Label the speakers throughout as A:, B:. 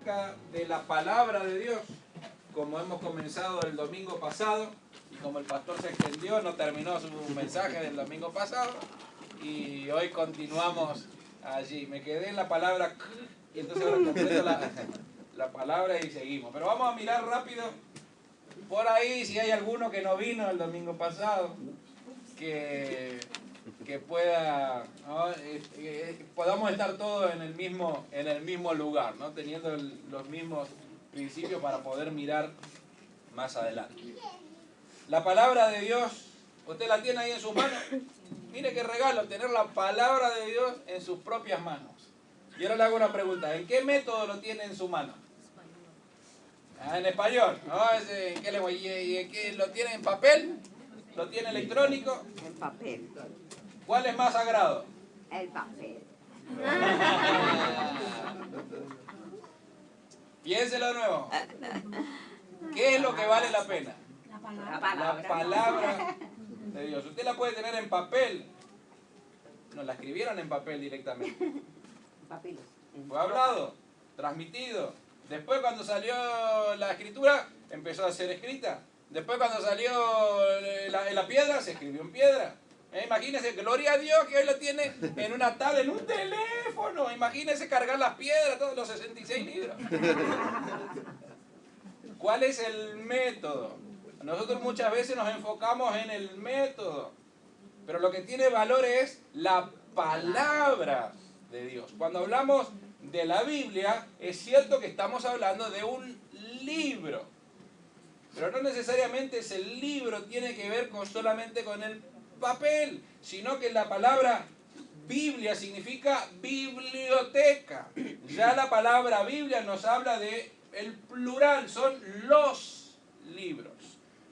A: acerca de la palabra de Dios, como hemos comenzado el domingo pasado, y como el pastor se extendió, no terminó su mensaje del domingo pasado, y hoy continuamos allí. Me quedé en la palabra y entonces ahora completo la palabra y seguimos. Pero vamos a mirar rápido por ahí si hay alguno que no vino el domingo pasado, que pueda, ¿no? Podamos estar todos en el mismo lugar, ¿no? Teniendo los mismos principios para poder mirar más adelante. La palabra de Dios, usted la tiene ahí en sus manos. Mire qué regalo tener la palabra de Dios en sus propias manos. Y ahora le hago una pregunta: ¿en qué método lo tiene en su mano? En español, ¿no? ¿En qué lengua? ¿Y en qué lo tiene en papel? ¿Lo tiene electrónico?
B: En papel.
A: ¿Cuál es más sagrado?
B: El papel.
A: Piénselo de nuevo. ¿Qué es lo que vale la pena?
B: La palabra.
A: La palabra de Dios. Usted la puede tener en papel. Nos la escribieron en papel directamente.
B: Papilos.
A: Fue hablado, transmitido. Después, cuando salió la escritura, empezó a ser escrita. Después, cuando salió la piedra, se escribió en piedra. Imagínense, gloria a Dios que hoy lo tiene en una tablet, en un teléfono. Imagínense cargar las piedras, todos los 66 libros. ¿Cuál es el método? Nosotros muchas veces nos enfocamos en el método, pero lo que tiene valor es la palabra de Dios. Cuando hablamos de la Biblia, es cierto que estamos hablando de un libro, pero no necesariamente ese libro tiene que ver solamente con el papel, sino que la palabra Biblia significa biblioteca. Ya la palabra Biblia nos habla de el plural, son los libros.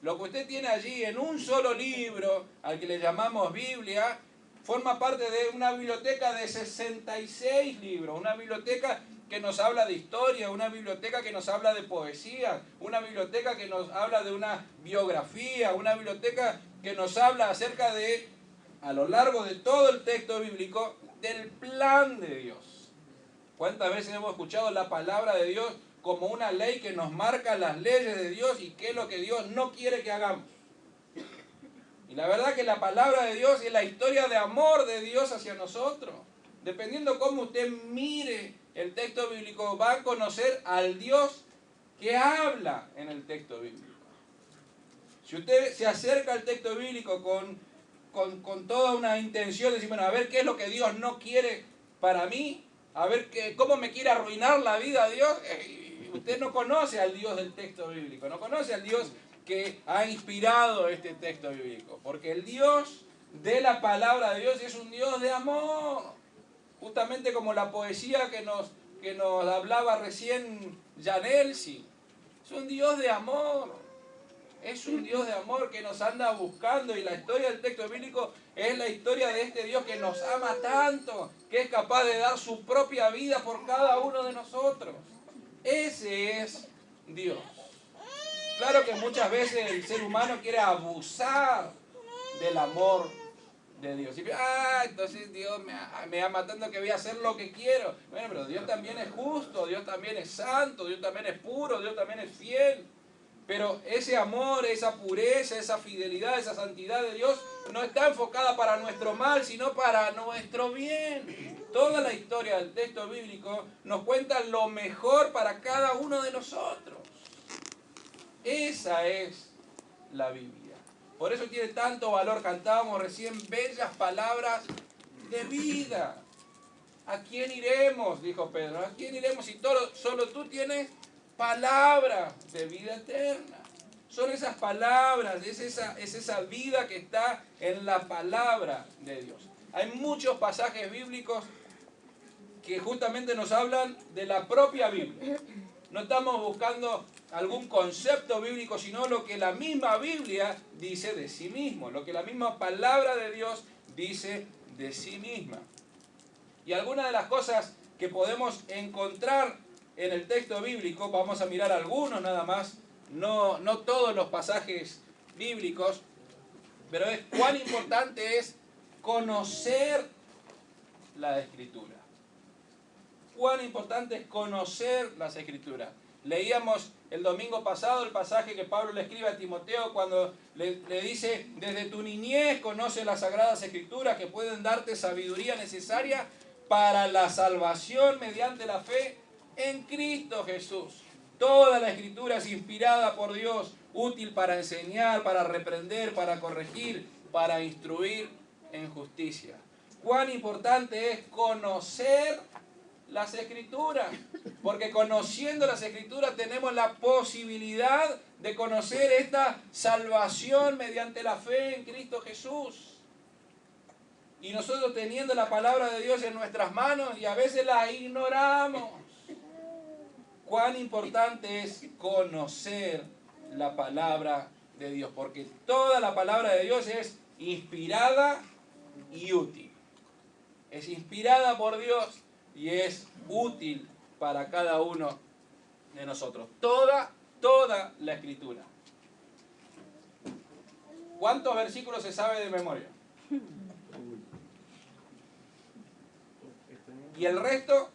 A: Lo que usted tiene allí en un solo libro, al que le llamamos Biblia, forma parte de una biblioteca de 66 libros, una biblioteca que nos habla de historia, una biblioteca que nos habla de poesía, una biblioteca que nos habla de una biografía, una biblioteca que nos habla acerca de, a lo largo de todo el texto bíblico, del plan de Dios. ¿Cuántas veces hemos escuchado la palabra de Dios como una ley que nos marca las leyes de Dios y qué es lo que Dios no quiere que hagamos? Y la verdad que la palabra de Dios es la historia de amor de Dios hacia nosotros. Dependiendo cómo usted mire el texto bíblico, va a conocer al Dios que habla en el texto bíblico. Si usted se acerca al texto bíblico con toda una intención de decir, bueno, a ver qué es lo que Dios no quiere para mí, a ver cómo me quiere arruinar la vida Dios, usted no conoce al Dios del texto bíblico, no conoce al Dios que ha inspirado este texto bíblico, porque el Dios de la palabra de Dios es un Dios de amor, justamente como la poesía que nos hablaba recién Janelsi. Es un Dios de amor, es un Dios de amor que nos anda buscando, y la historia del texto bíblico es la historia de este Dios que nos ama tanto, que es capaz de dar su propia vida por cada uno de nosotros. Ese es Dios. Claro que muchas veces el ser humano quiere abusar del amor de Dios. Y entonces Dios me ama tanto que voy a hacer lo que quiero. Bueno, pero Dios también es justo, Dios también es santo, Dios también es puro, Dios también es fiel. Pero ese amor, esa pureza, esa fidelidad, esa santidad de Dios no está enfocada para nuestro mal, sino para nuestro bien. Toda la historia del texto bíblico nos cuenta lo mejor para cada uno de nosotros. Esa es la Biblia. Por eso tiene tanto valor. Cantábamos recién bellas palabras de vida. ¿A quién iremos? Dijo Pedro. ¿A quién iremos si solo tú tienes palabras de vida eterna? Son esas palabras, es esa vida que está en la palabra de Dios. Hay muchos pasajes bíblicos que justamente nos hablan de la propia Biblia. No estamos buscando algún concepto bíblico, sino lo que la misma Biblia dice de sí mismo, lo que la misma palabra de Dios dice de sí misma. Y algunas de las cosas que podemos encontrar en el texto bíblico, vamos a mirar algunos nada más, no todos los pasajes bíblicos, pero es cuán importante es conocer la Escritura. cuán importante es conocer las Escrituras. Leíamos el domingo pasado el pasaje que Pablo le escribe a Timoteo cuando le dice: desde tu niñez conoce las Sagradas Escrituras que pueden darte sabiduría necesaria para la salvación mediante la fe en Cristo Jesús. Toda la Escritura es inspirada por Dios, útil para enseñar, para reprender, para corregir, para instruir en justicia. Cuán importante es conocer las Escrituras, porque conociendo las Escrituras tenemos la posibilidad de conocer esta salvación mediante la fe en Cristo Jesús. Y nosotros teniendo la palabra de Dios en nuestras manos y a veces la ignoramos. Cuán importante es conocer la palabra de Dios, porque toda la palabra de Dios es inspirada y útil. Es inspirada por Dios y es útil para cada uno de nosotros. Toda la Escritura. ¿Cuántos versículos se sabe de memoria? ¿Y el resto?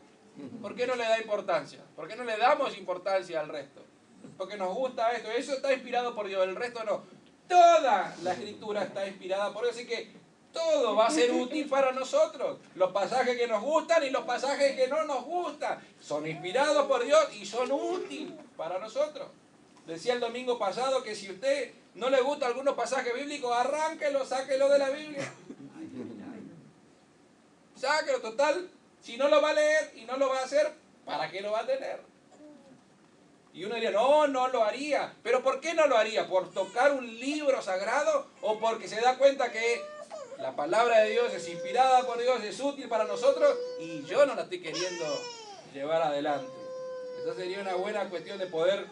A: ¿Por qué no le da importancia? ¿Por qué no le damos importancia al resto? Porque nos gusta esto. Eso está inspirado por Dios, el resto no. Toda la Escritura está inspirada por Dios, así que todo va a ser útil para nosotros. Los pasajes que nos gustan y los pasajes que no nos gustan son inspirados por Dios y son útiles para nosotros. Decía el domingo pasado que si a usted no le gusta algunos pasajes bíblicos, arránquelo, sáquelo de la Biblia. Sáquelo, total. Si no lo va a leer y no lo va a hacer, ¿para qué lo va a tener? Y uno diría, no lo haría. ¿Pero por qué no lo haría? ¿Por tocar un libro sagrado o porque se da cuenta que la palabra de Dios es inspirada por Dios, es útil para nosotros y yo no la estoy queriendo llevar adelante? Esa sería una buena cuestión de poder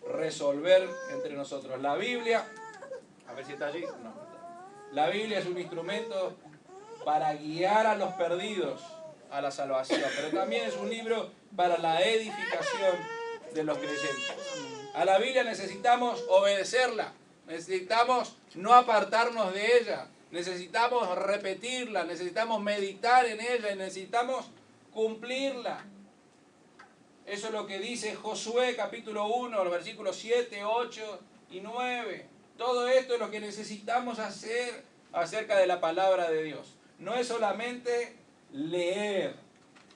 A: resolver entre nosotros. La Biblia, a ver si está allí, no. La Biblia es un instrumento para guiar a los perdidos a la salvación, pero también es un libro para la edificación de los creyentes. A la Biblia necesitamos obedecerla, necesitamos no apartarnos de ella, necesitamos repetirla, necesitamos meditar en ella y necesitamos cumplirla. Eso es lo que dice Josué capítulo 1, los versículos 7, 8 y 9. Todo esto es lo que necesitamos hacer acerca de la palabra de Dios. No es solamente leer.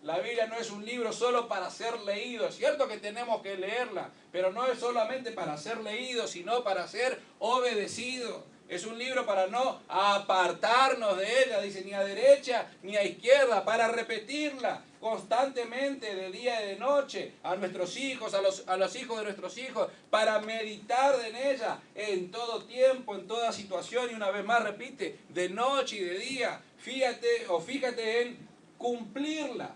A: La Biblia no es un libro solo para ser leído. Es cierto que tenemos que leerla, pero no es solamente para ser leído, sino para ser obedecido. Es un libro para no apartarnos de ella, dice, ni a derecha ni a izquierda, para repetirla constantemente de día y de noche a nuestros hijos, a los hijos de nuestros hijos, para meditar en ella en todo tiempo, en toda situación, y una vez más repite, de noche y de día. Fíjate en cumplirla.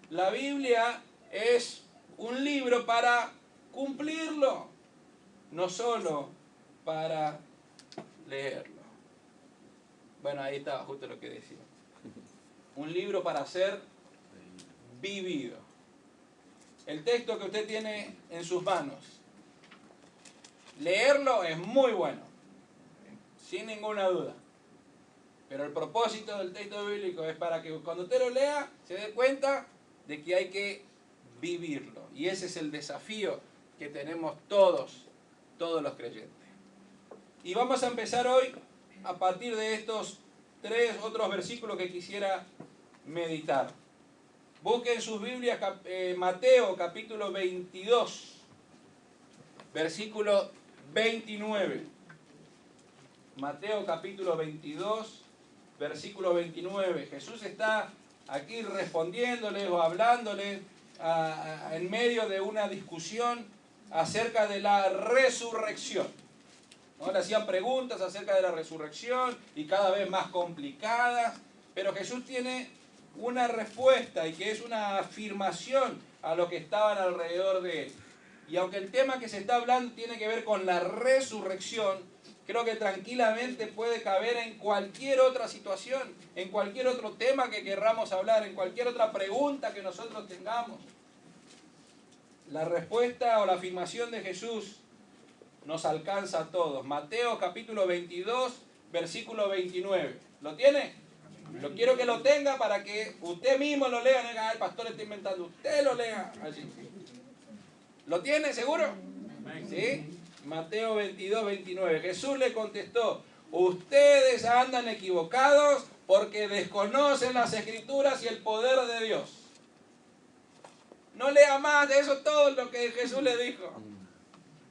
A: La Biblia es un libro para cumplirlo, no solo para leerlo. Bueno, ahí estaba justo lo que decía. Un libro para ser vivido. El texto que usted tiene en sus manos, leerlo es muy bueno, sin ninguna duda. Pero el propósito del texto bíblico es para que cuando usted lo lea se dé cuenta de que hay que vivirlo. Y ese es el desafío que tenemos todos los creyentes. Y vamos a empezar hoy a partir de estos 3 otros versículos que quisiera meditar. Busquen sus Biblias Mateo capítulo 22, versículo 29. Mateo capítulo 22, versículo 29. Jesús está aquí respondiéndoles o hablándoles en medio de una discusión acerca de la resurrección. ¿No? Le hacían preguntas acerca de la resurrección y cada vez más complicadas, pero Jesús tiene una respuesta y que es una afirmación a lo que estaban alrededor de él. Y aunque el tema que se está hablando tiene que ver con la resurrección, creo que tranquilamente puede caber en cualquier otra situación, en cualquier otro tema que querramos hablar, en cualquier otra pregunta que nosotros tengamos. La respuesta o la afirmación de Jesús nos alcanza a todos. Mateo capítulo 22, versículo 29. ¿Lo tiene? Lo quiero que lo tenga para que usted mismo lo lea. No diga, el pastor está inventando. Usted lo lea allí. ¿Lo tiene seguro? ¿Sí? Mateo 22, 29. Jesús le contestó, ustedes andan equivocados porque desconocen las Escrituras y el poder de Dios. No lea más, de eso todo lo que Jesús le dijo.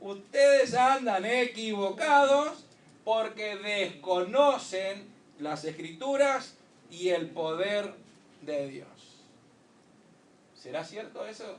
A: Ustedes andan equivocados porque desconocen las Escrituras y el poder de Dios. ¿Será cierto eso?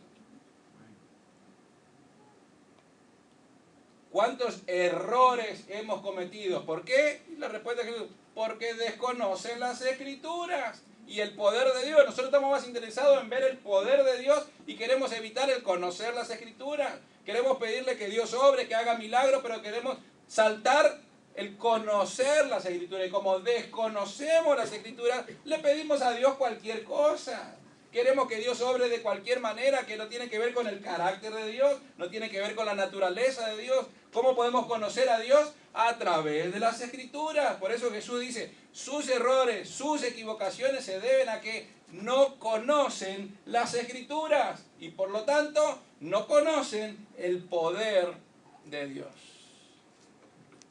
A: ¿Cuántos errores hemos cometido? ¿Por qué? Y la respuesta es Jesús, porque desconocen las Escrituras y el poder de Dios. Nosotros estamos más interesados en ver el poder de Dios y queremos evitar el conocer las Escrituras. Queremos pedirle que Dios obre, que haga milagros, pero queremos saltar el conocer las Escrituras. Y como desconocemos las Escrituras, le pedimos a Dios cualquier cosa. Queremos que Dios obre de cualquier manera, que no tiene que ver con el carácter de Dios, no tiene que ver con la naturaleza de Dios. ¿Cómo podemos conocer a Dios? A través de las Escrituras. Por eso Jesús dice, sus errores, sus equivocaciones se deben a que no conocen las Escrituras y por lo tanto no conocen el poder de Dios.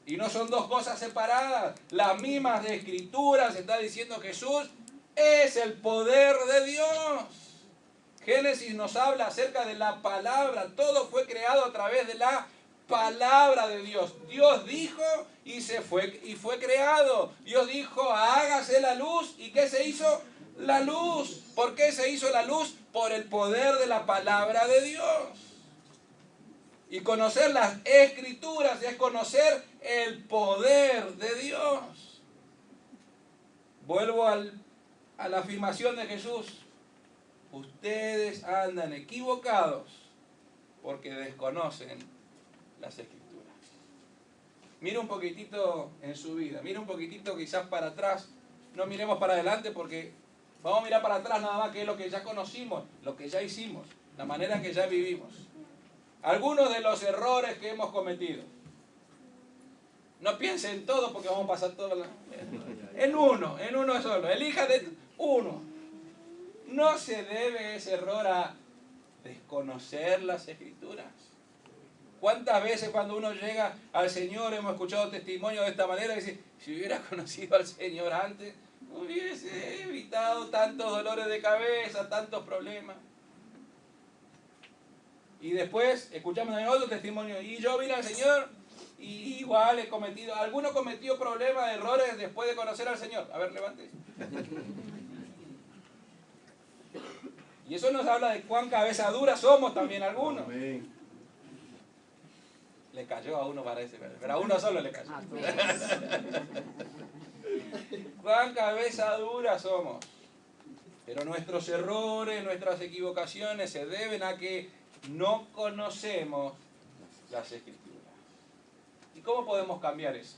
A: Y no son dos cosas separadas. Las mismas Escrituras, está diciendo Jesús, es el poder de Dios. Génesis nos habla acerca de la palabra. Todo fue creado a través de la palabra de Dios. Dios dijo y fue creado. Dios dijo, hágase la luz. ¿Y qué se hizo? La luz. ¿Por qué se hizo la luz? Por el poder de la palabra de Dios. Y conocer las Escrituras es conocer el poder de Dios. Vuelvo a la afirmación de Jesús. Ustedes andan equivocados porque desconocen las Escrituras. Mira un poquitito en su vida, mira un poquitito quizás para atrás. No miremos para adelante porque vamos a mirar para atrás nada más, que es lo que ya conocimos, lo que ya hicimos, la manera que ya vivimos. Algunos de los errores que hemos cometido. No piense en todo porque vamos a pasar todo en uno solo. Elija de uno. No se debe ese error a desconocer las Escrituras. ¿Cuántas veces cuando uno llega al Señor hemos escuchado testimonios de esta manera? Dice, si hubiera conocido al Señor antes, hubiese evitado tantos dolores de cabeza, tantos problemas. Y después escuchamos otro testimonio. Y yo vine al Señor y igual he cometido. ¿Alguno cometió problemas, errores después de conocer al Señor? A ver, levante. Y eso nos habla de cuán cabeza dura somos también algunos.
C: Amén.
A: Le cayó a uno, parece, pero a uno solo le cayó. Cuán cabeza dura somos. Pero nuestros errores, nuestras equivocaciones se deben a que no conocemos las Escrituras. ¿Y cómo podemos cambiar eso?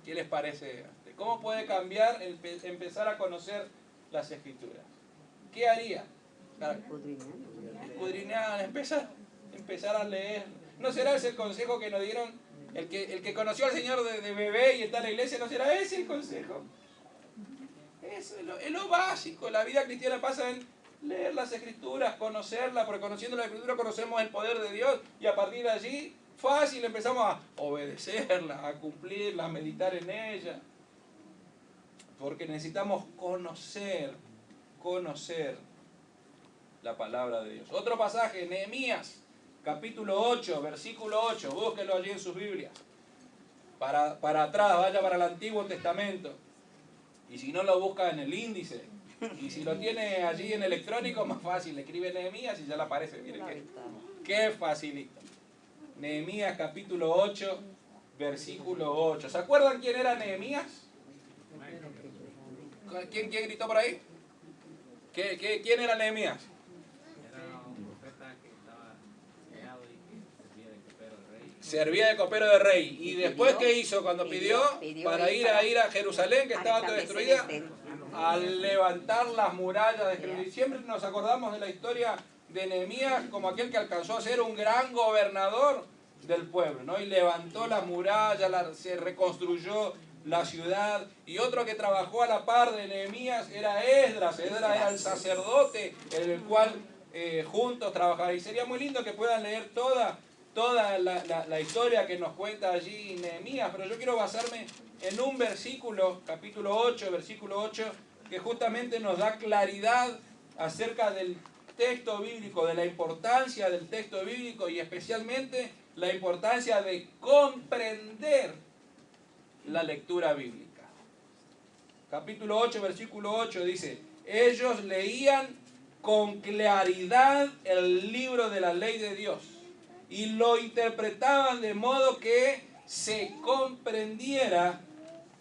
A: ¿Qué les parece? ¿Cómo puede cambiar empezar a conocer las Escrituras? ¿Qué haría? Escudriñar, empezar a leer. ¿No será ese el consejo que nos dieron? El que conoció al Señor de bebé y está en la iglesia, ¿no será ese el consejo? Eso es lo básico. La vida cristiana pasa en leer las Escrituras, conocerlas, porque conociendo la Escritura conocemos el poder de Dios y a partir de allí, fácil, empezamos a obedecerla, a cumplirla, a meditar en ella. Porque necesitamos conocer la palabra de Dios. Otro pasaje, Nehemías, capítulo 8, versículo 8. Búsquelo allí en sus Biblias. Para atrás, vaya para el Antiguo Testamento. Y si no lo busca en el índice, y si lo tiene allí en electrónico, más fácil, le escribe Nehemías y ya le aparece. Miren qué facilito. Nehemías capítulo 8, versículo 8. ¿Se acuerdan quién era Nehemías? ¿Quién gritó por ahí? ¿Quién era Nehemías?
D: Era un profeta que estaba creado y que servía de copero de rey.
A: Servía de copero de rey. ¿Y después qué hizo cuando pidió para ir a Jerusalén, que estaba toda destruida? Al levantar las murallas de Jerusalén. Siempre nos acordamos de la historia de Nehemías como aquel que alcanzó a ser un gran gobernador. del pueblo, ¿no? Y levantó las murallas, se reconstruyó la ciudad. Y otro que trabajó a la par de Nehemías era Esdras. Esdras era el sacerdote en el cual juntos trabajaban. Y sería muy lindo que puedan leer toda la historia que nos cuenta allí Nehemías, pero yo quiero basarme en un versículo, capítulo 8, versículo 8, que justamente nos da claridad acerca del texto bíblico, de la importancia del texto bíblico y especialmente la importancia de comprender la lectura bíblica. Capítulo 8, versículo 8 dice: ellos leían con claridad el libro de la ley de Dios y lo interpretaban de modo que se comprendiera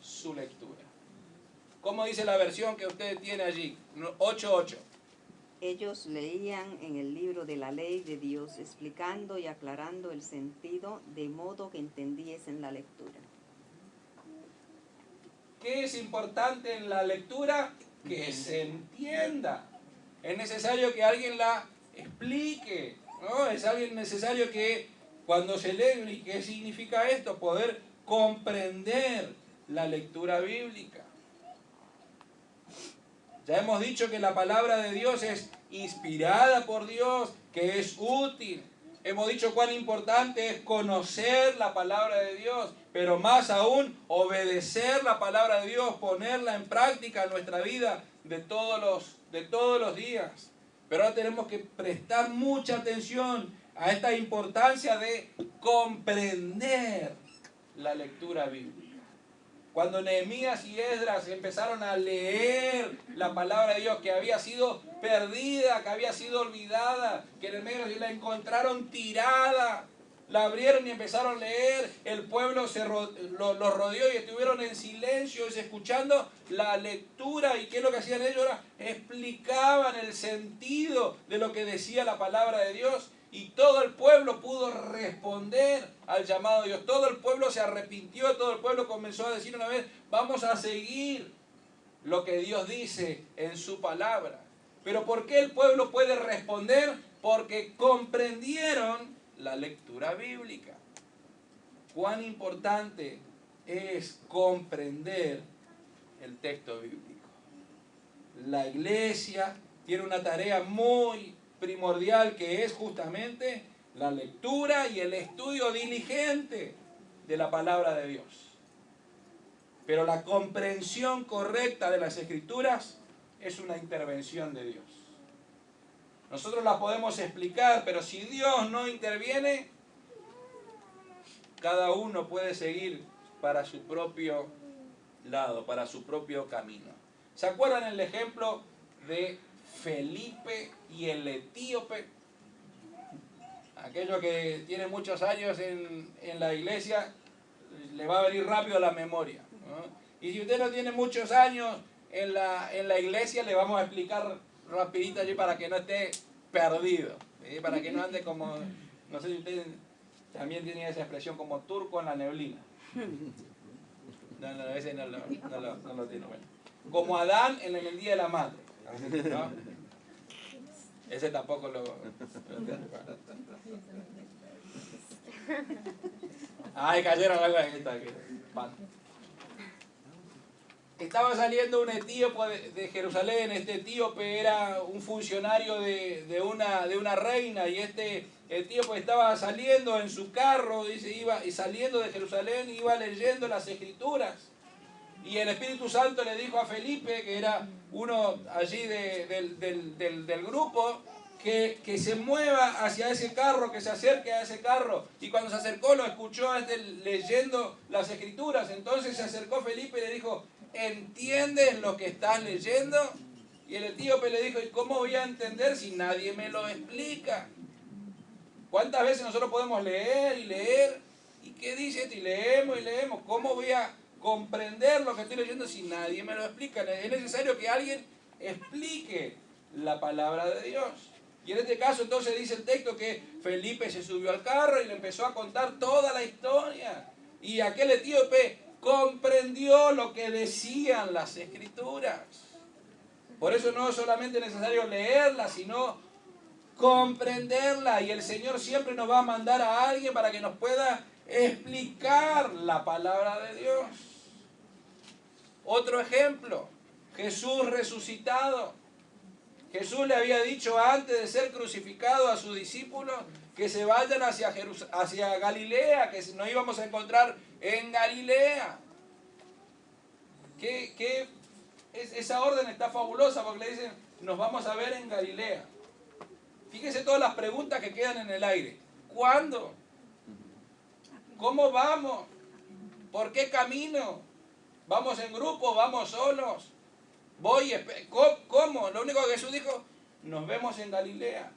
A: su lectura. ¿Cómo dice la versión que usted tiene allí? 8:8.
B: Ellos leían en el libro de la ley de Dios, explicando y aclarando el sentido de modo que entendiesen la lectura.
A: ¿Qué es importante en la lectura? Que se entienda. Es necesario que alguien la explique, ¿no? Es necesario que cuando se lee, ¿y qué significa esto? Poder comprender la lectura bíblica. Ya hemos dicho que la palabra de Dios es inspirada por Dios, que es útil. Hemos dicho cuán importante es conocer la palabra de Dios, pero más aún obedecer la palabra de Dios, ponerla en práctica en nuestra vida de todos los días. Pero ahora tenemos que prestar mucha atención a esta importancia de comprender la lectura bíblica. Cuando Nehemías y Esdras empezaron a leer la palabra de Dios, que había sido perdida, que había sido olvidada, que en el medio la encontraron tirada, la abrieron y empezaron a leer, el pueblo los rodeó y estuvieron en silencio escuchando la lectura. ¿Y qué es lo que hacían ellos? Explicaban el sentido de lo que decía la palabra de Dios. Y todo el pueblo pudo responder al llamado de Dios. Todo el pueblo se arrepintió, todo el pueblo comenzó a decir una vez: vamos a seguir lo que Dios dice en su palabra. Pero ¿por qué el pueblo puede responder? Porque comprendieron la lectura bíblica. Cuán importante es comprender el texto bíblico. La iglesia tiene una tarea muy primordial, que es justamente la lectura y el estudio diligente de la palabra de Dios. Pero la comprensión correcta de las Escrituras es una intervención de Dios. Nosotros la podemos explicar, pero si Dios no interviene, cada uno puede seguir para su propio lado, para su propio camino. ¿Se acuerdan el ejemplo de Felipe y el etíope? Aquello que tiene muchos años en la iglesia, le va a venir rápido a la memoria, ¿no? Y si usted no tiene muchos años en la iglesia, le vamos a explicar rapidito allí para que no esté perdido, ¿sí? Para que no ande como, no sé si usted también tiene esa expresión, como turco en la neblina. No, a veces no lo tiene. Bueno, como Adán en el día de la madre, ¿no? Ese tampoco lo ay, cayeron algo en esta aquí. Estaba saliendo un etíope de Jerusalén. Este etíope era un funcionario de una reina, y este etíope estaba saliendo en su carro, dice, y saliendo de Jerusalén, iba leyendo las Escrituras. Y el Espíritu Santo le dijo a Felipe, que era uno allí del grupo, que se mueva hacia ese carro, que se acerque a ese carro. Y cuando se acercó, lo escuchó leyendo las Escrituras. Entonces se acercó Felipe y le dijo: ¿entiendes lo que estás leyendo? Y el etíope le dijo: ¿y cómo voy a entender si nadie me lo explica? ¿Cuántas veces nosotros podemos leer y leer? ¿Y qué dice esto? Y leemos y leemos. ¿Cómo voy a comprender lo que estoy leyendo si nadie me lo explica? Es necesario que alguien explique la palabra de Dios. Y en este caso entonces dice el texto que Felipe se subió al carro y le empezó a contar toda la historia. Y aquel etíope comprendió lo que decían las Escrituras. Por eso no es solamente necesario leerlas, sino comprenderla. Y el Señor siempre nos va a mandar a alguien para que nos pueda explicar la palabra de Dios. Otro ejemplo, Jesús resucitado. Jesús le había dicho antes de ser crucificado a sus discípulos que se vayan hacia Galilea, que nos íbamos a encontrar en Galilea. Esa orden está fabulosa porque le dicen, nos vamos a ver en Galilea. Fíjese todas las preguntas que quedan en el aire. ¿Cuándo? ¿Cómo vamos? ¿Por qué camino? ¿Vamos en grupo? ¿Vamos solos? ¿Cómo? Lo único que Jesús dijo, nos vemos en Galilea.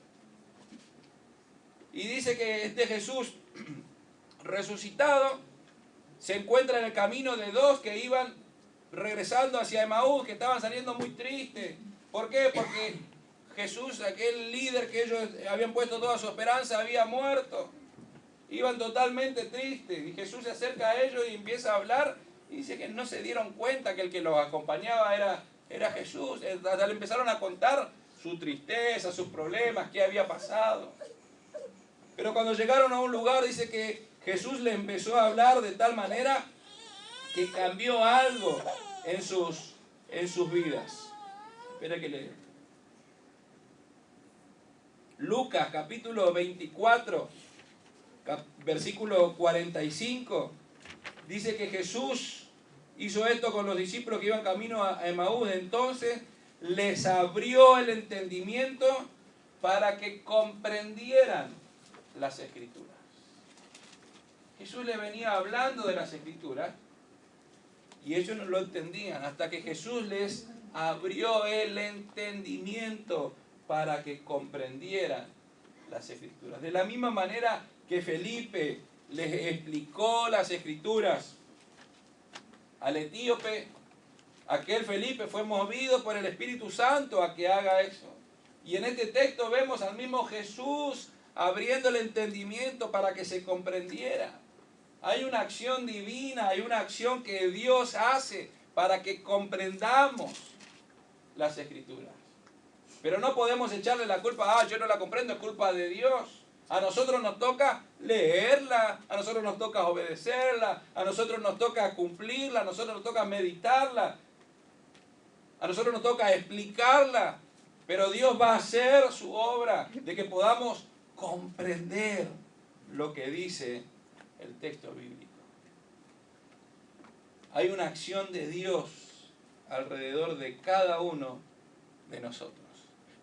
A: Y dice que este Jesús resucitado se encuentra en el camino de dos que iban regresando hacia Emaús, que estaban saliendo muy tristes. ¿Por qué? Porque Jesús, aquel líder que ellos habían puesto toda su esperanza, había muerto. Iban totalmente tristes. Y Jesús se acerca a ellos y empieza a hablar. Y dice que no se dieron cuenta que el que los acompañaba era Jesús. Hasta le empezaron a contar su tristeza, sus problemas, qué había pasado. Pero cuando llegaron a un lugar, dice que Jesús le empezó a hablar de tal manera que cambió algo en sus vidas. Espera que lea. Lucas capítulo 24, versículo 45, dice que Jesús hizo esto con los discípulos que iban camino a Emaús. Entonces les abrió el entendimiento para que comprendieran las Escrituras. Jesús les venía hablando de las Escrituras y ellos no lo entendían hasta que Jesús les abrió el entendimiento para que comprendieran las Escrituras. De la misma manera que Felipe les explicó las Escrituras al etíope, aquel Felipe fue movido por el Espíritu Santo a que haga eso. Y en este texto vemos al mismo Jesús abriendo el entendimiento para que se comprendiera. Hay una acción divina, hay una acción que Dios hace para que comprendamos las Escrituras. Pero no podemos echarle la culpa, yo no la comprendo, es culpa de Dios. A nosotros nos toca leerla, a nosotros nos toca obedecerla, a nosotros nos toca cumplirla, a nosotros nos toca meditarla, a nosotros nos toca explicarla. Pero Dios va a hacer su obra de que podamos comprender lo que dice el texto bíblico. Hay una acción de Dios alrededor de cada uno de nosotros.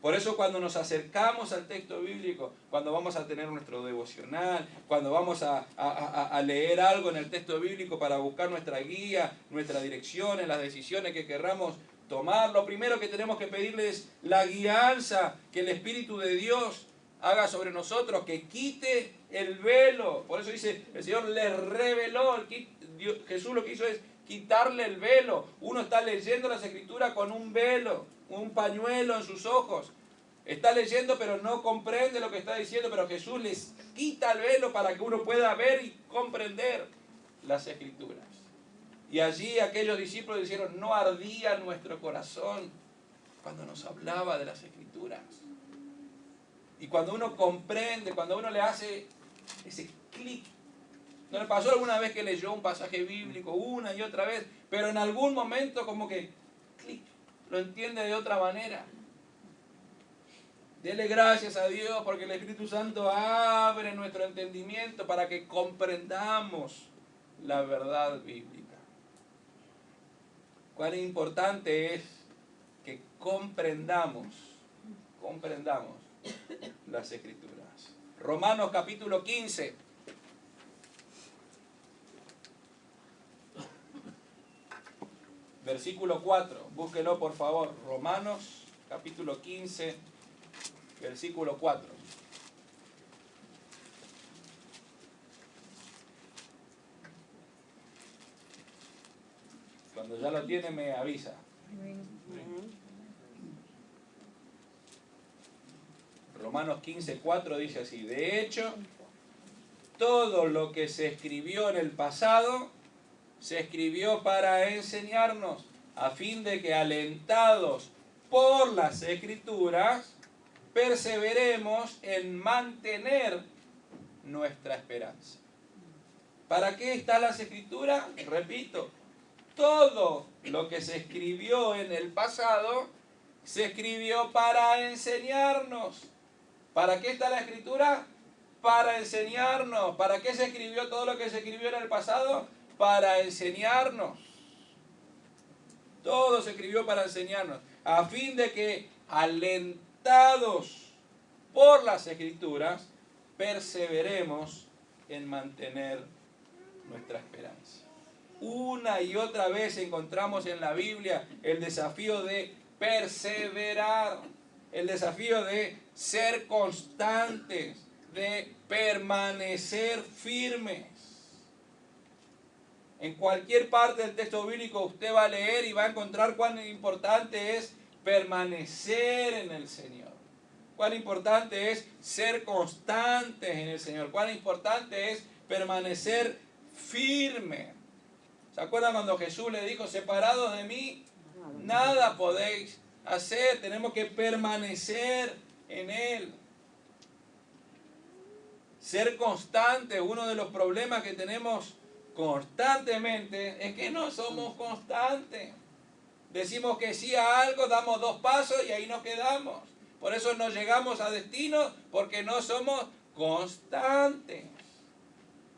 A: Por eso cuando nos acercamos al texto bíblico, cuando vamos a tener nuestro devocional, cuando vamos a leer algo en el texto bíblico para buscar nuestra guía, nuestra dirección en las decisiones que querramos tomar, lo primero que tenemos que pedirle es la guianza que el Espíritu de Dios haga sobre nosotros, que quite el velo. Por eso dice, el Señor les reveló, Jesús lo que hizo es quitarle el velo. Uno está leyendo las Escrituras con un velo, un pañuelo en sus ojos. Está leyendo pero no comprende lo que está diciendo, pero Jesús les quita el velo para que uno pueda ver y comprender las Escrituras. Y allí aquellos discípulos dijeron, no ardía nuestro corazón cuando nos hablaba de las Escrituras. Y cuando uno comprende, cuando uno le hace ese clic, ¿no le pasó alguna vez que leyó un pasaje bíblico una y otra vez, pero en algún momento como que clic, lo entiende de otra manera? Dele gracias a Dios porque el Espíritu Santo abre nuestro entendimiento para que comprendamos la verdad bíblica. Cuán importante es que comprendamos las Escrituras. Romanos capítulo 15. Versículo 4. Búsquelo por favor. Romanos capítulo 15, versículo 4. Cuando ya lo tiene me avisa. Romanos 15, 4 dice así: de hecho, todo lo que se escribió en el pasado se escribió para enseñarnos, a fin de que alentados por las Escrituras perseveremos en mantener nuestra esperanza. ¿Para qué están las Escrituras? Repito, todo lo que se escribió en el pasado se escribió para enseñarnos. ¿Para qué está la Escritura? Para enseñarnos. ¿Para qué se escribió todo lo que se escribió en el pasado? Para enseñarnos. Todo se escribió para enseñarnos, a fin de que, alentados por las Escrituras, perseveremos en mantener nuestra esperanza. Una y otra vez encontramos en la Biblia el desafío de perseverar, el desafío de ser constantes, de permanecer firmes. En cualquier parte del texto bíblico usted va a leer y va a encontrar cuán importante es permanecer en el Señor. Cuán importante es ser constantes en el Señor. Cuán importante es permanecer firme. ¿Se acuerdan cuando Jesús le dijo, separados de mí, nada podéis hacer? Tenemos que permanecer en Él. Ser constante, uno de los problemas que tenemos constantemente es que no somos constantes. Decimos que sí a algo, damos 2 pasos y ahí nos quedamos. Por eso no llegamos a destino, porque no somos constantes.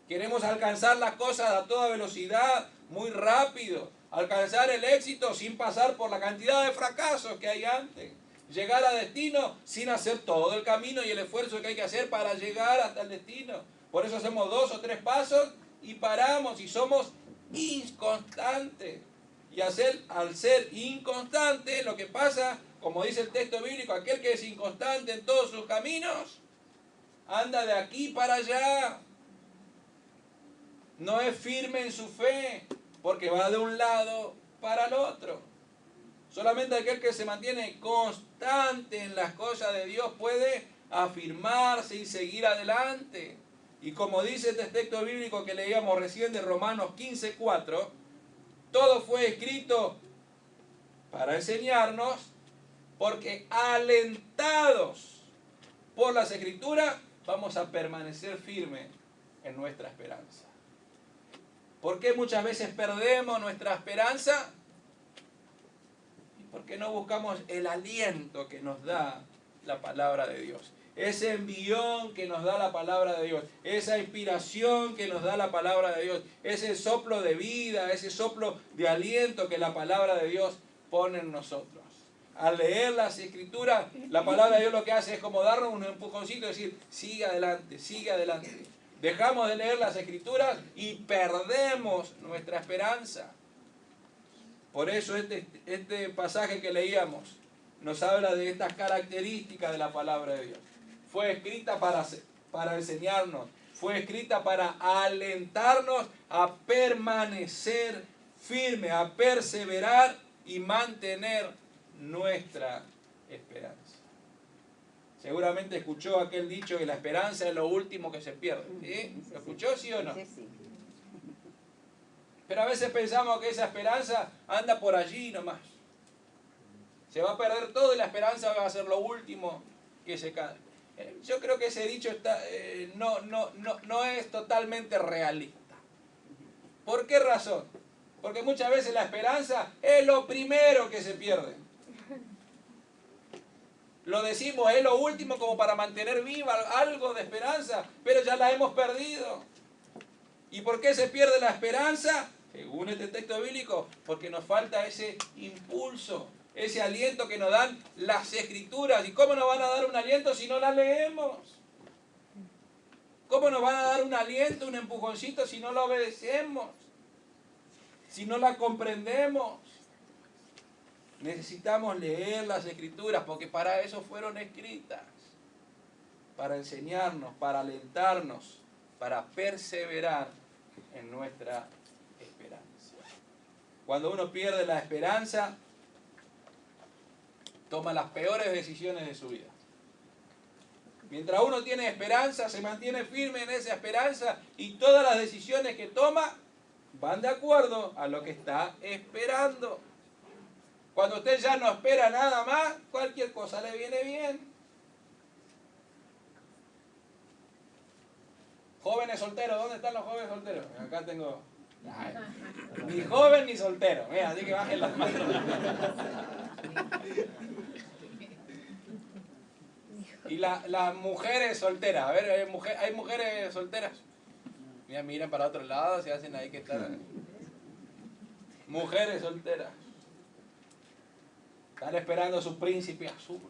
A: Queremos alcanzar las cosas a toda velocidad, muy rápido. Alcanzar el éxito sin pasar por la cantidad de fracasos que hay antes. Llegar a destino sin hacer todo el camino y el esfuerzo que hay que hacer para llegar hasta el destino. Por eso hacemos 2 o 3 pasos y paramos y somos inconstantes. Y al ser inconstante, lo que pasa, como dice el texto bíblico, aquel que es inconstante en todos sus caminos, anda de aquí para allá. No es firme en su fe, porque va de un lado para el otro. Solamente aquel que se mantiene constante en las cosas de Dios puede afirmarse y seguir adelante. Y como dice este texto bíblico que leíamos recién de Romanos 15:4, todo fue escrito para enseñarnos, porque alentados por las Escrituras vamos a permanecer firmes en nuestra esperanza. ¿Por qué muchas veces perdemos nuestra esperanza? Porque no buscamos el aliento que nos da la palabra de Dios. Ese envión que nos da la palabra de Dios. Esa inspiración que nos da la palabra de Dios. Ese soplo de vida, ese soplo de aliento que la palabra de Dios pone en nosotros. Al leer las Escrituras, la palabra de Dios lo que hace es como darnos un empujoncito y decir, sigue adelante, sigue adelante. Dejamos de leer las Escrituras y perdemos nuestra esperanza. Por eso este pasaje que leíamos nos habla de estas características de la palabra de Dios. Fue escrita para enseñarnos, fue escrita para alentarnos a permanecer firme, a perseverar y mantener nuestra esperanza. Seguramente escuchó aquel dicho que la esperanza es lo último que se pierde. ¿Sí? ¿Lo escuchó, sí o no?
B: Sí.
A: Pero a veces pensamos que esa esperanza anda por allí nomás. Se va a perder todo y la esperanza va a ser lo último que se cae. Yo creo que ese dicho no es totalmente realista. ¿Por qué razón? Porque muchas veces la esperanza es lo primero que se pierde. Lo decimos, es lo último como para mantener viva algo de esperanza, pero ya la hemos perdido. ¿Y por qué se pierde la esperanza? Según este texto bíblico, porque nos falta ese impulso, ese aliento que nos dan las Escrituras. ¿Y cómo nos van a dar un aliento si no las leemos? ¿Cómo nos van a dar un aliento, un empujoncito si no la obedecemos? Si no la comprendemos. Necesitamos leer las Escrituras porque para eso fueron escritas. Para enseñarnos, para alentarnos, para perseverar en nuestra esperanza. Cuando uno pierde la esperanza, toma las peores decisiones de su vida. Mientras uno tiene esperanza, se mantiene firme en esa esperanza y todas las decisiones que toma van de acuerdo a lo que está esperando. Cuando usted ya no espera nada más, cualquier cosa le viene bien. Jóvenes solteros, ¿dónde están los jóvenes solteros? Acá tengo... Ay, ni joven ni soltero, mira, así que bajen las manos. Y las mujeres solteras, a ver, ¿hay mujeres solteras? Mira, miran para otro lado, se hacen ahí que están. Mujeres solteras. Están esperando a su príncipe azul.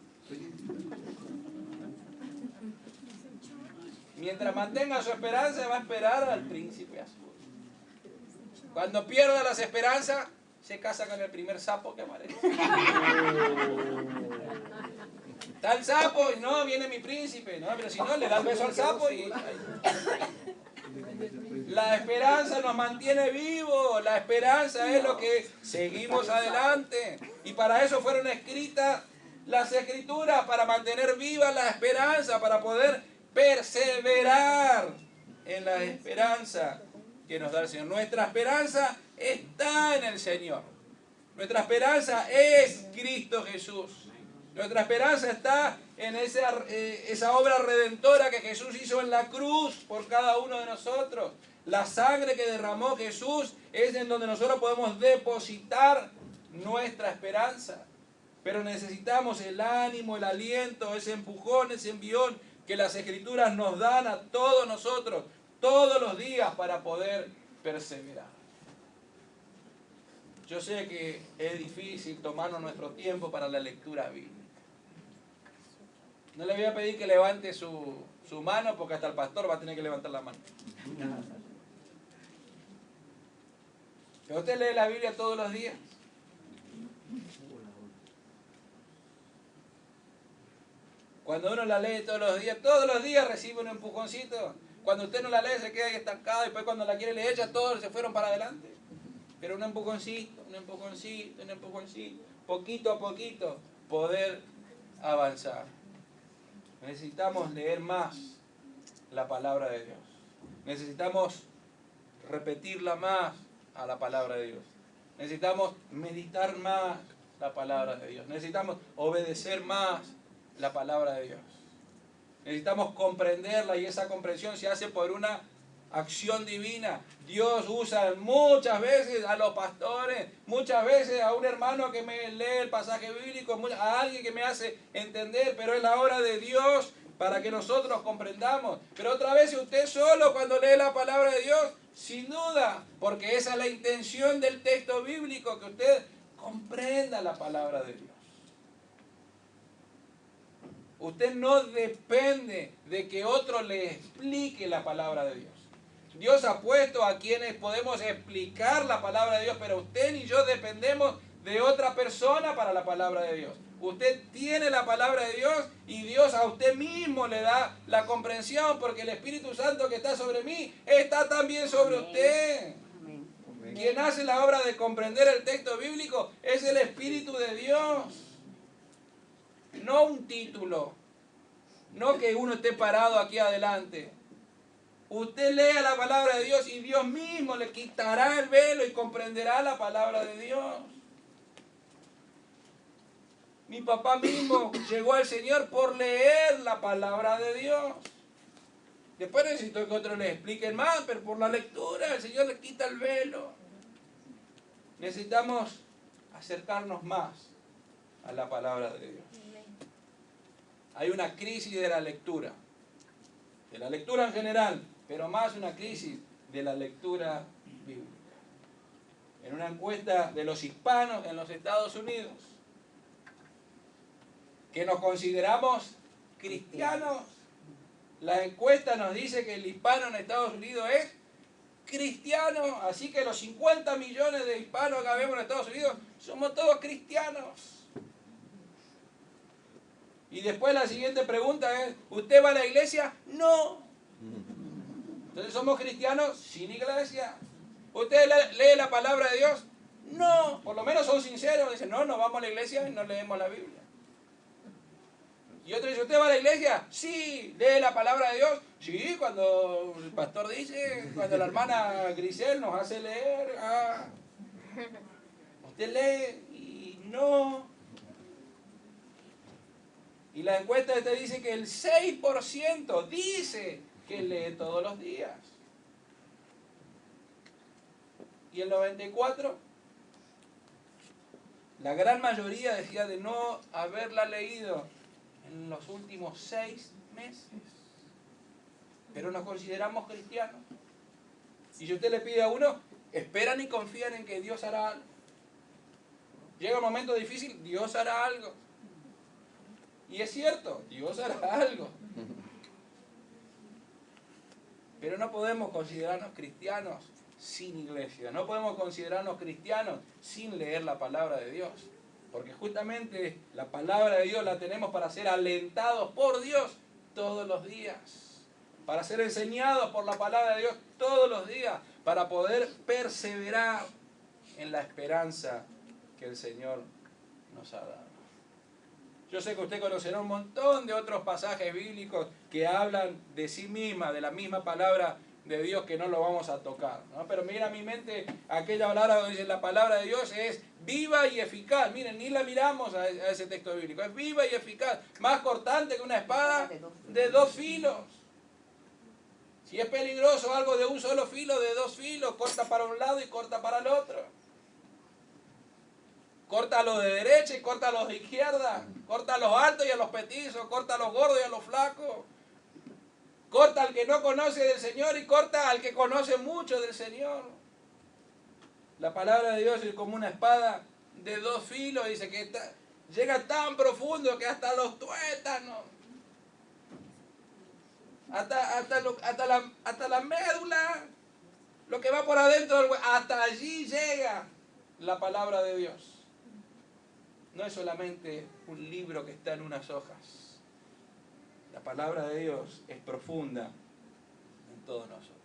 A: Mientras mantenga su esperanza, va a esperar al príncipe azul. Cuando pierda las esperanzas, se casa con el primer sapo que aparece. Está el sapo y no, viene mi príncipe. No, pero si no, le da el beso al sapo y... La esperanza nos mantiene vivos. La esperanza es lo que seguimos adelante. Y para eso fueron escritas las escrituras, para mantener viva la esperanza, para poder perseverar en la esperanza que nos da el Señor. Nuestra esperanza está en el Señor. Nuestra esperanza es Cristo Jesús. Nuestra esperanza está en esa obra redentora que Jesús hizo en la cruz por cada uno de nosotros. La sangre que derramó Jesús es en donde nosotros podemos depositar nuestra esperanza. Pero necesitamos el ánimo, el aliento, ese empujón, ese envión que las Escrituras nos dan a todos nosotros, todos los días, para poder perseverar. Yo sé que es difícil tomarnos nuestro tiempo para la lectura bíblica. No le voy a pedir que levante su mano, porque hasta el pastor va a tener que levantar la mano. ¿Pero usted lee la Biblia todos los días? Cuando uno la lee todos los días recibe un empujoncito. Cuando usted no la lee se queda ahí estancado, y después cuando la quiere leer ya todos se fueron para adelante. Pero un empujoncito, poquito a poquito, poder avanzar. Necesitamos leer más la palabra de Dios. Necesitamos repetirla más a la palabra de Dios. Necesitamos meditar más la palabra de Dios. Necesitamos obedecer más la palabra de Dios. Necesitamos comprenderla, y esa comprensión se hace por una acción divina. Dios usa muchas veces a los pastores, muchas veces a un hermano que me lee el pasaje bíblico, a alguien que me hace entender, pero es la obra de Dios para que nosotros comprendamos. Pero otra vez usted solo cuando lee la palabra de Dios, sin duda, porque esa es la intención del texto bíblico, que usted comprenda la palabra de Dios. Usted no depende de que otro le explique la palabra de Dios. Dios ha puesto a quienes podemos explicar la palabra de Dios, pero usted ni yo dependemos de otra persona para la palabra de Dios. Usted tiene la palabra de Dios y Dios a usted mismo le da la comprensión, porque el Espíritu Santo que está sobre mí está también sobre usted. Quien hace la obra de comprender el texto bíblico es el Espíritu de Dios. No un título, no que uno esté parado aquí adelante. Usted lea la palabra de Dios y Dios mismo le quitará el velo y comprenderá la palabra de Dios. Mi papá mismo llegó al Señor por leer la palabra de Dios. Después necesito que otros le expliquen más, pero por la lectura el Señor le quita el velo. Necesitamos acercarnos más a la palabra de Dios. Hay una crisis de la lectura en general, pero más una crisis de la lectura bíblica. En una encuesta de los hispanos en los Estados Unidos, que nos consideramos cristianos, la encuesta nos dice que el hispano en Estados Unidos es cristiano, así que los 50 millones de hispanos que vemos en Estados Unidos somos todos cristianos. Y después la siguiente pregunta es, ¿usted va a la iglesia? No. Entonces somos cristianos sin iglesia. ¿Usted lee la palabra de Dios? No. Por lo menos son sinceros. Dicen, no vamos a la iglesia y no leemos la Biblia. Y otro dice, ¿usted va a la iglesia? Sí. ¿Lee la palabra de Dios? Sí, cuando el pastor dice, cuando la hermana Grisel nos hace leer. Usted lee y no. Y la encuesta te dice que el 6% dice que lee todos los días. Y el 94, la gran mayoría decía de no haberla leído en los últimos 6 meses. Pero nos consideramos cristianos. Y si usted le pide a uno, esperan y confían en que Dios hará algo. Llega un momento difícil, Dios hará algo. Y es cierto, Dios hará algo. Pero no podemos considerarnos cristianos sin iglesia. No podemos considerarnos cristianos sin leer la palabra de Dios. Porque justamente la palabra de Dios la tenemos para ser alentados por Dios todos los días. Para ser enseñados por la palabra de Dios todos los días. Para poder perseverar en la esperanza que el Señor nos ha dado. Yo sé que usted conocerá un montón de otros pasajes bíblicos que hablan de sí misma, de la misma palabra de Dios, que no lo vamos a tocar, ¿no? Pero mira a mi mente aquella palabra donde dice la palabra de Dios es viva y eficaz. Miren, ni la miramos a ese texto bíblico. Es viva y eficaz, más cortante que una espada de 2 filos. Si es peligroso algo de un solo filo, de 2 filos, corta para un lado y corta para el otro. Corta a los de derecha y corta a los de izquierda. Corta a los altos y a los petizos. Corta a los gordos y a los flacos. Corta al que no conoce del Señor y corta al que conoce mucho del Señor. La palabra de Dios es como una espada de 2 filos. Dice que llega tan profundo que hasta los tuétanos, hasta la médula, lo que va por adentro del hueso, hasta allí llega la palabra de Dios. No es solamente un libro que está en unas hojas. La palabra de Dios es profunda en todos nosotros.